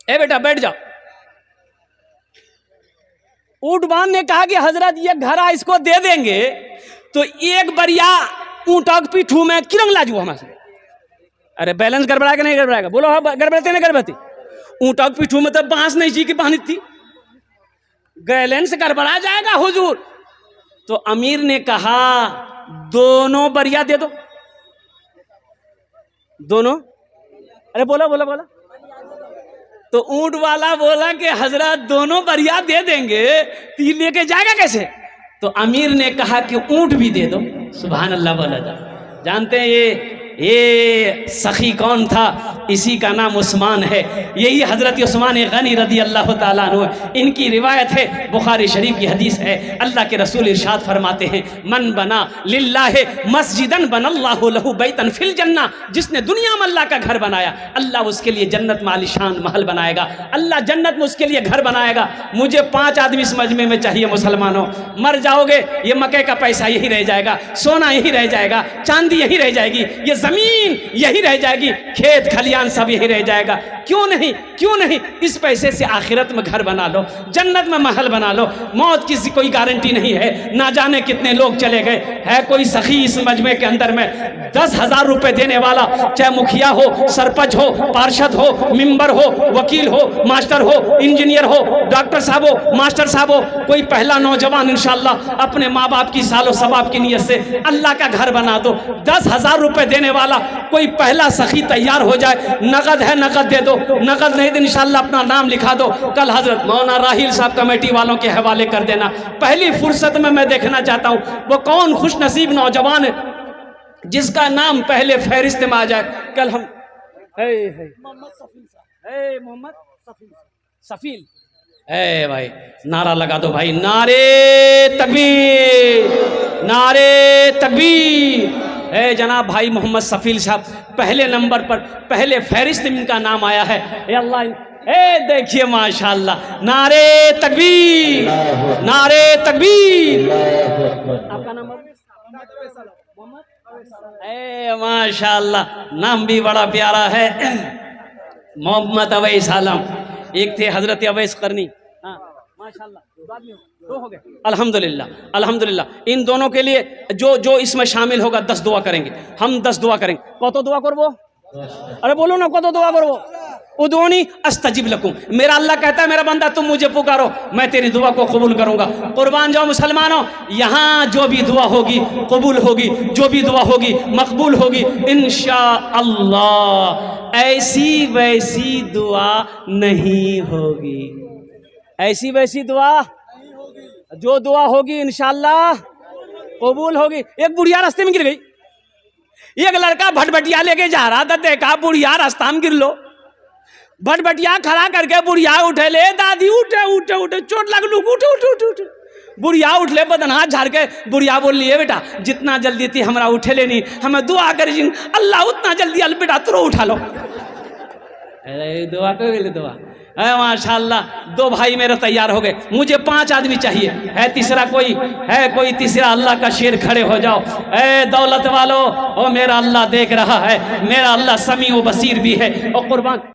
ए बेटा बैठ जाओ। ऊंटवान ने कहा कि हजरत ये घड़ा इसको दे देंगे तो 1 बरिया ऊंटक पीठू में किरंग लाजू हमारे। अरे बैलेंस गड़बड़ा के नहीं गड़बड़ाएगा? बोलो हाँ गड़बड़ते नहीं गड़बड़ती। ऊंटक पीठू में तो बांस नहीं जी की बांधी थी, बैलेंस गड़बड़ा जाएगा हुजूर। तो अमीर ने कहा दोनों बरिया दे दो, दोनों। अरे बोला बोला बोला। तो ऊंट वाला बोला कि हजरत दोनों बरिया दे देंगे, तीर लेके जाएगा कैसे? तो अमीर ने कहा कि ऊंट भी दे दो। सुभान अल्लाह बोला था। जानते हैं ये ये सखी कौन था? इसी का नाम उस्मान है। यही हज़रत उस्मान गनी रदी अल्लाह ताला अन्हु, इनकी रिवायत है, बुखारी शरीफ की हदीस है। अल्लाह के रसूल इरशाद फरमाते हैं, मन बना लिल्लाह मस्जिदन बनल्लाहु लहु बैतन फिल जन्ना, जिसने दुनिया में अल्लाह का घर बनाया, अल्लाह उसके लिए जन्नत में आलीशान महल बनाएगा, अल्लाह जन्नत में उसके लिए घर बनाएगा। मुझे 5 आदमी इस मजमे में चाहिए मुसलमानों। मर जाओगे, ये मक्के का पैसा यही रह जाएगा, सोना यही रह जाएगा, चांदी यही रह जाएगी, ये जमीन यही रह जाएगी, खेत खलियान सब यही रह जाएगा। क्यों नहीं, क्यों नहीं? इस पैसे से आखिरत में घर बना लो, जन्नत में महल बना लो। मौत की कोई गारंटी नहीं है, ना जाने कितने लोग चले गए। है कोई सखी इस मजमे के अंदर में 10,000 रुपए देने वाला, चाहे मुखिया हो, सरपंच हो, पार्षद हो, मेंबर हो, वकील हो, मास्टर हो, इंजीनियर हो, डॉक्टर साहब हो, मास्टर साहब हो, कोई पहला नौजवान इंशाअल्लाह अपने माँ बाप की सालो सवाब की नीयत से अल्लाह का घर बना दो। 10,000 रुपए देने वाला कोई पहला सखी तैयार हो जाए, नगद है नगद दे दो, नगद नहीं तो इंशाअल्लाह अपना नाम लिखा दो। कल हजरत मौलाना राहिल साहब कमेटी वालों के हवाले कर देना। पहली फुर्सत में मैं देखना चाहता हूँ वो कौन खुश नसीब नौजवान है जिसका नाम पहले फहरिस्त में आ जाए। कल हम मोहम्मद सफील, भाई नारा लगा दो भाई, नारे तकबीर, नारे तकबीर। जनाब भाई मोहम्मद सफील साहब पहले नंबर पर, पहले फहरिस्त में इनका नाम आया है। अल्लाह, देखिए माशाल्लाह, नारे तकबीर, नारे तकबीर। आपका नाम माशाल्लाह, नाम भी बड़ा प्यारा है, मोहम्मद अवैस आलम। एक थे हजरत अवैस करनी, माशाल्लाह, 2 हो गए। अल्हम्दुलिल्लाह, अल्हम्दुलिल्लाह। इन दोनों के लिए जो इसमें शामिल होगा 10 दुआ करेंगे, हम 10 दुआ करेंगे। कत दुआ करबो? अरे बोलो ना, कत दुआ करबो? उदूनी अस्तजिब लकुम। मेरा अल्लाह कहता है मेरा बंदा तुम मुझे पुकारो, मैं तेरी दुआ को कबूल करूंगा। कुर्बान जाओ मुसलमानों, यहाँ जो भी दुआ होगी कबूल होगी, जो भी दुआ होगी मकबूल होगी इंशाअल्लाह। ऐसी वैसी दुआ नहीं होगी, ऐसी वैसी दुआ, जो दुआ होगी इंशाअल्लाह कबूल होगी। एक बुढ़िया रास्ते में गिर गई, एक लड़का भटभटिया लेके जा रहा था, देखा बुढ़िया रास्ता में गिर लो, भटभटिया खड़ा करके बुढ़िया उठे, ले दादी उठे उठे उठे, चोट लग लू, उठे उठे उठे उठे। बुढ़िया उठ ले, बदन हाथ झाड़ के बुढ़िया बोल लिए, बेटा जितना जल्दी थी हमारा उठे लेनी, हमें दुआ करी अल्लाह उतना जल्दी बेटा तुरो उठा लो। दुआ कर दुआ माशाल्लाह। 2 भाई मेरे तैयार हो गए, मुझे 5 आदमी चाहिए। है तीसरा कोई? है कोई तीसरा? अल्लाह का शेर खड़े हो जाओ। दौलत वालों, ओ मेरा अल्लाह देख रहा है, मेरा अल्लाह समी व बसीर भी है। और कुर्बान